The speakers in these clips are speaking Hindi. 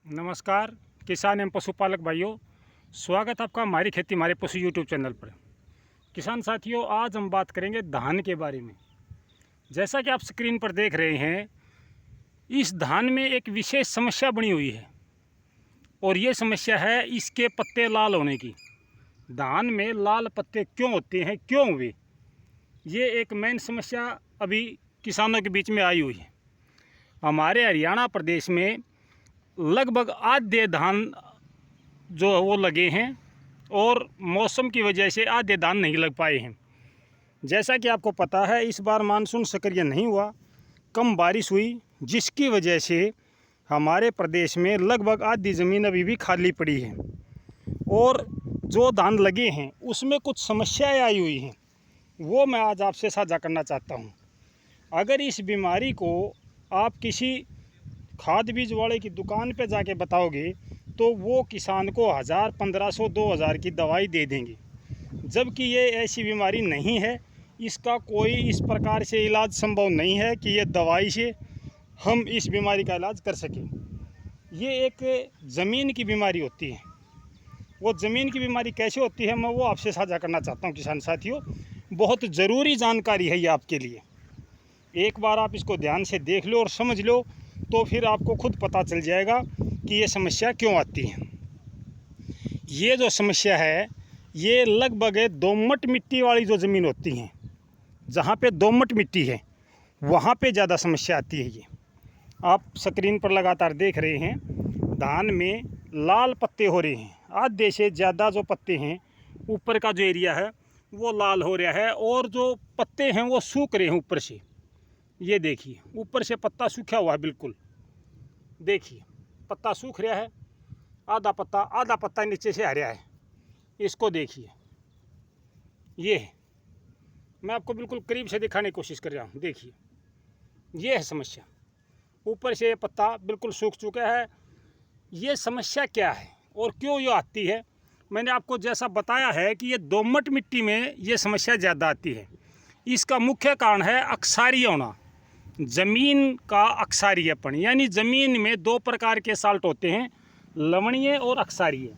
नमस्कार किसान एवं पशुपालक भाइयों, स्वागत आपका हमारी खेती हमारे पशु यूट्यूब चैनल पर। किसान साथियों, आज हम बात करेंगे धान के बारे में। जैसा कि आप स्क्रीन पर देख रहे हैं, इस धान में एक विशेष समस्या बनी हुई है और ये समस्या है इसके पत्ते लाल होने की। धान में लाल पत्ते क्यों होते हैं, क्यों हुए, ये एक मेन समस्या अभी किसानों के बीच में आई हुई है। हमारे हरियाणा प्रदेश में लगभग आधे धान जो वो लगे हैं और मौसम की वजह से आधे धान नहीं लग पाए हैं। जैसा कि आपको पता है, इस बार मानसून सक्रिय नहीं हुआ, कम बारिश हुई, जिसकी वजह से हमारे प्रदेश में लगभग आधी ज़मीन अभी भी खाली पड़ी है और जो धान लगे हैं उसमें कुछ समस्याएं आई हुई हैं, वो मैं आज आपसे साझा करना चाहता हूं। अगर इस बीमारी को आप किसी खाद बीज वाले की दुकान पे जाके बताओगे तो वो किसान को 1000, 1500, 2000 की दवाई दे देंगे, जबकि ये ऐसी बीमारी नहीं है। इसका कोई इस प्रकार से इलाज संभव नहीं है कि ये दवाई से हम इस बीमारी का इलाज कर सकें। ये एक ज़मीन की बीमारी होती है। वो ज़मीन की बीमारी कैसे होती है, मैं वो आपसे साझा करना चाहता हूँ किसान साथियों। बहुत ज़रूरी जानकारी है ये आपके लिए। एक बार आप इसको ध्यान से देख लो और समझ लो तो फिर आपको खुद पता चल जाएगा कि ये समस्या क्यों आती है। ये जो समस्या है, ये लगभग दोमट मिट्टी वाली जो ज़मीन होती है, जहाँ पे दोमट मिट्टी है वहाँ पे ज़्यादा समस्या आती है। ये आप स्क्रीन पर लगातार देख रहे हैं, धान में लाल पत्ते हो रहे हैं। आधे से ज़्यादा जो पत्ते हैं, ऊपर का जो एरिया है वो लाल हो रहा है और जो पत्ते हैं वो सूख रहे हैं ऊपर से। ये देखिए, ऊपर से पत्ता सूखा हुआ है, बिल्कुल देखिए पत्ता सूख रहा है, आधा पत्ता नीचे से हरा है। इसको देखिए, ये है, मैं आपको बिल्कुल करीब से दिखाने की कोशिश कर रहा हूँ। देखिए, ये है समस्या, ऊपर से पत्ता बिल्कुल सूख चुका है। ये समस्या क्या है और क्यों ये आती है? मैंने आपको जैसा बताया है कि ये दोमट मिट्टी में ये समस्या ज़्यादा आती है। इसका मुख्य कारण है अक्सारी होना, ज़मीन का अक्सारीयपन। यानी ज़मीन में दो प्रकार के साल्ट होते हैं, लवणीय और अक्सारीय।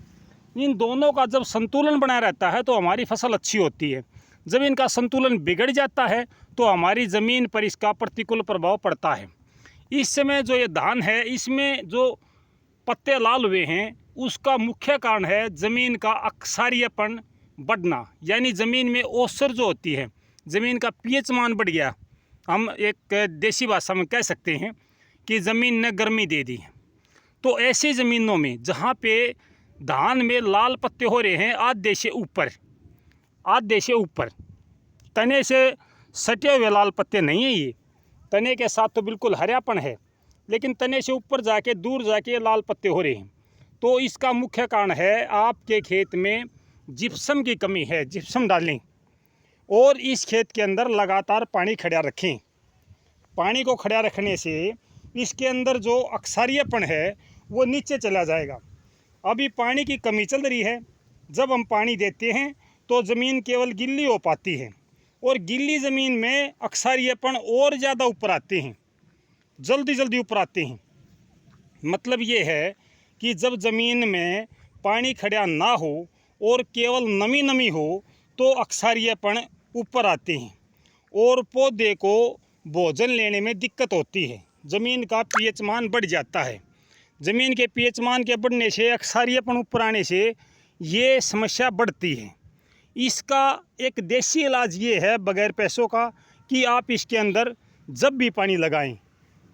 इन दोनों का जब संतुलन बना रहता है तो हमारी फसल अच्छी होती है। जब इनका संतुलन बिगड़ जाता है तो हमारी ज़मीन पर इसका प्रतिकूल प्रभाव पड़ता है। इस समय जो ये धान है, इसमें जो पत्ते लाल हुए हैं, उसका मुख्य कारण है ज़मीन का अक्सारीयपन बढ़ना। यानी ज़मीन में ओसर जो होती है, ज़मीन का पीएच मान बढ़ गया। हम एक देसी भाषा में कह सकते हैं कि ज़मीन ने गर्मी दे दी। तो ऐसी ज़मीनों में जहाँ पे धान में लाल पत्ते हो रहे हैं, आधे से ऊपर तने से सटे हुए लाल पत्ते नहीं है, ये तने के साथ तो बिल्कुल हरापन है, लेकिन तने से ऊपर जाके दूर जाके लाल पत्ते हो रहे हैं। तो इसका मुख्य कारण है आपके खेत में जिप्सम की कमी है। जिप्सम डालें और इस खेत के अंदर लगातार पानी खड़ा रखें। पानी को खड़ा रखने से इसके अंदर जो अक्सारीयपन है वो नीचे चला जाएगा। अभी पानी की कमी चल रही है, जब हम पानी देते हैं तो ज़मीन केवल गिल्ली हो पाती है और गिल्ली ज़मीन में अक्सारीयपन और ज़्यादा ऊपर आते हैं, जल्दी ऊपर आते हैं। मतलब ये है कि जब ज़मीन में पानी खड़ा ना हो और केवल नमी हो तो अक्सारीयपन ऊपर आते हैं और पौधे को भोजन लेने में दिक्कत होती है। ज़मीन का पीएच मान बढ़ जाता है। ज़मीन के पीएच मान के बढ़ने से, अक्सारीयपन ऊपर आने से ये समस्या बढ़ती है। इसका एक देसी इलाज ये है, बगैर पैसों का, कि आप इसके अंदर जब भी पानी लगाएं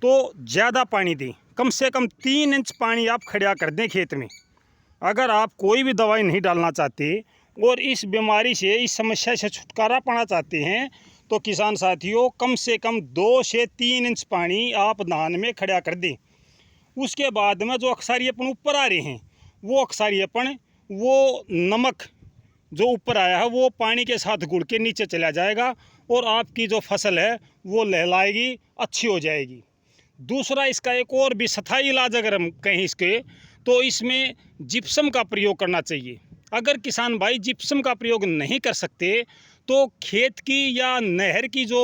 तो ज़्यादा पानी दें। कम से कम 3 इंच पानी आप खड़ा कर दें खेत में। अगर आप कोई भी दवाई नहीं डालना चाहते और इस बीमारी से, इस समस्या से छुटकारा पाना चाहते हैं, तो किसान साथियों, कम से कम 2 से 3 इंच पानी आप धान में खड़ा कर दें। उसके बाद में जो अक्सारीयपन ऊपर आ रहे हैं, वो अक्सारीयपन, वो नमक जो ऊपर आया है, वो पानी के साथ घुल के नीचे चला जाएगा और आपकी जो फसल है वो लहलाएगी, अच्छी हो जाएगी। दूसरा, इसका एक और भी स्थायी इलाज अगर हम कहें इसके, तो इसमें जिप्सम का प्रयोग करना चाहिए। अगर किसान भाई जिप्सम का प्रयोग नहीं कर सकते तो खेत की या नहर की जो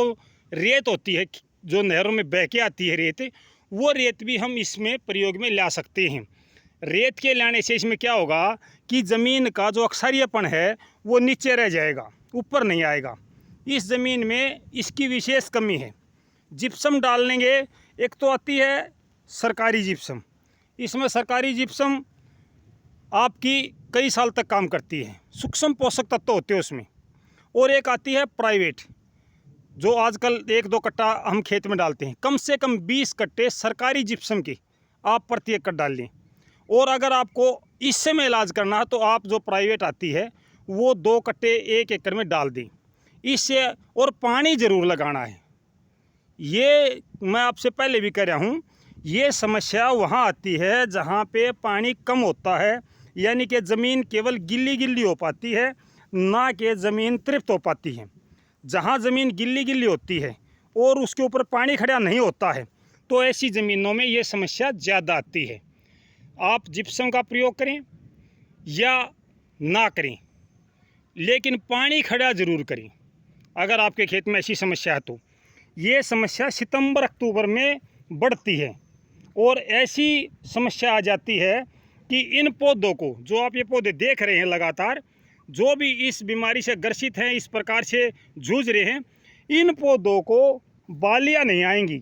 रेत होती है, जो नहरों में बह के आती है रेत, वो रेत भी हम इसमें प्रयोग में ला सकते हैं। रेत के लाने से इसमें क्या होगा कि ज़मीन का जो अक्सरियापन है वो नीचे रह जाएगा, ऊपर नहीं आएगा। इस ज़मीन में इसकी विशेष कमी है। जिप्सम डाल लेंगे, एक तो आती है सरकारी जिप्सम, इसमें सरकारी जिप्सम आपकी कई साल तक काम करती है, सूक्ष्म पोषक तत्व होते हैं उसमें। और एक आती है प्राइवेट, जो आजकल 1-2 कट्टा हम खेत में डालते हैं। कम से कम 20 कट्टे सरकारी जिप्सम की आप प्रति एकड़ डाल लें। और अगर आपको इससे में इलाज करना है तो आप जो प्राइवेट आती है वो 2 कट्टे 1 एकड़ में डाल दें इससे। और पानी ज़रूर लगाना है। ये मैं आपसे पहले भी कह रहा हूँ, ये समस्या वहाँ आती है जहाँ पे पानी कम होता है, यानी कि ज़मीन केवल गिल्ली गिल्ली हो पाती है, ना कि ज़मीन तृप्त हो पाती है। जहाँ ज़मीन गिल्ली गिल्ली होती है और उसके ऊपर पानी खड़ा नहीं होता है तो ऐसी ज़मीनों में ये समस्या ज़्यादा आती है। आप जिप्सम का प्रयोग करें या ना करें, लेकिन पानी खड़ा ज़रूर करें। अगर आपके खेत में ऐसी समस्या है तो ये समस्या सितंबर अक्टूबर में बढ़ती है। और ऐसी समस्या आ जाती है कि इन पौधों को, जो आप ये पौधे देख रहे हैं लगातार, जो भी इस बीमारी से ग्रसित हैं, इस प्रकार से जूझ रहे हैं, इन पौधों को बालियां नहीं आएंगी।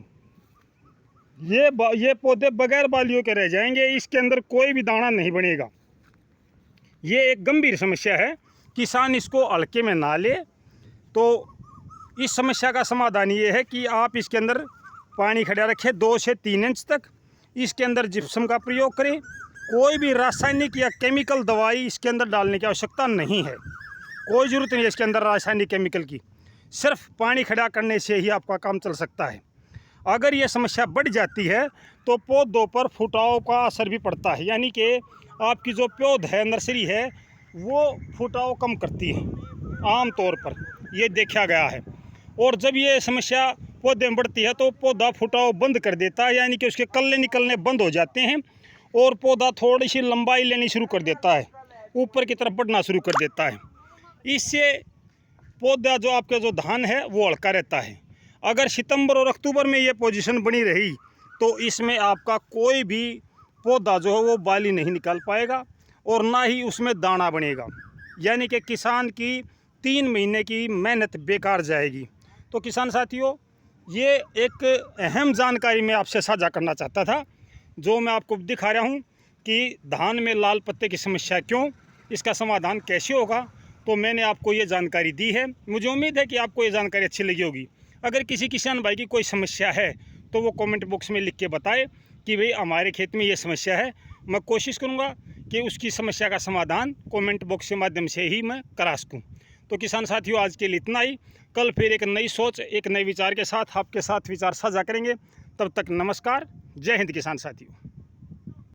ये पौधे बगैर बालियों के रह जाएंगे, इसके अंदर कोई भी दाना नहीं बनेगा। ये एक गंभीर समस्या है, किसान इसको हल्के में ना ले। तो इस समस्या का समाधान ये है कि आप इसके अंदर पानी खड़ा रखें 2 से 3 इंच तक, इसके अंदर जिप्सम का प्रयोग करें। कोई भी रासायनिक या केमिकल दवाई इसके अंदर डालने की आवश्यकता नहीं है, कोई ज़रूरत नहीं है इसके अंदर रासायनिक केमिकल की। सिर्फ पानी खड़ा करने से ही आपका काम चल सकता है। अगर ये समस्या बढ़ जाती है तो पौधों पर फुटाव का असर भी पड़ता है, यानी कि आपकी जो पौध है, नर्सरी है, वो फुटाव कम करती है आम तौर पर, ये देखा गया है। और जब ये समस्या पौधे में बढ़ती है तो पौधा फुटाव बंद कर देता है, यानी कि उसके कल्ले निकलने बंद हो जाते हैं और पौधा थोड़ी सी लंबाई लेनी शुरू कर देता है, ऊपर की तरफ बढ़ना शुरू कर देता है। इससे पौधा जो आपका जो धान है वो हल्का रहता है। अगर सितंबर और अक्टूबर में ये पोजीशन बनी रही तो इसमें आपका कोई भी पौधा जो है वो बाली नहीं निकाल पाएगा और ना ही उसमें दाना बनेगा, यानी कि किसान की 3 महीने की मेहनत बेकार जाएगी। तो किसान साथियों, ये एक अहम जानकारी मैं आपसे साझा करना चाहता था, जो मैं आपको दिखा रहा हूँ कि धान में लाल पत्ते की समस्या क्यों, इसका समाधान कैसे होगा। तो मैंने आपको ये जानकारी दी है। मुझे उम्मीद है कि आपको ये जानकारी अच्छी लगी होगी। अगर किसी किसान भाई की कोई समस्या है तो वो कमेंट बॉक्स में लिख के बताए कि भाई हमारे खेत में ये समस्या है। मैं कोशिश करूँगा कि उसकी समस्या का समाधान कमेंट बॉक्स के माध्यम से ही मैं करा सकूँ। तो किसान साथियों, आज के लिए इतना ही। कल फिर एक नई सोच, एक नए विचार के साथ आपके साथ विचार साझा करेंगे। तब तक नमस्कार, जय हिंद किसान साथियों।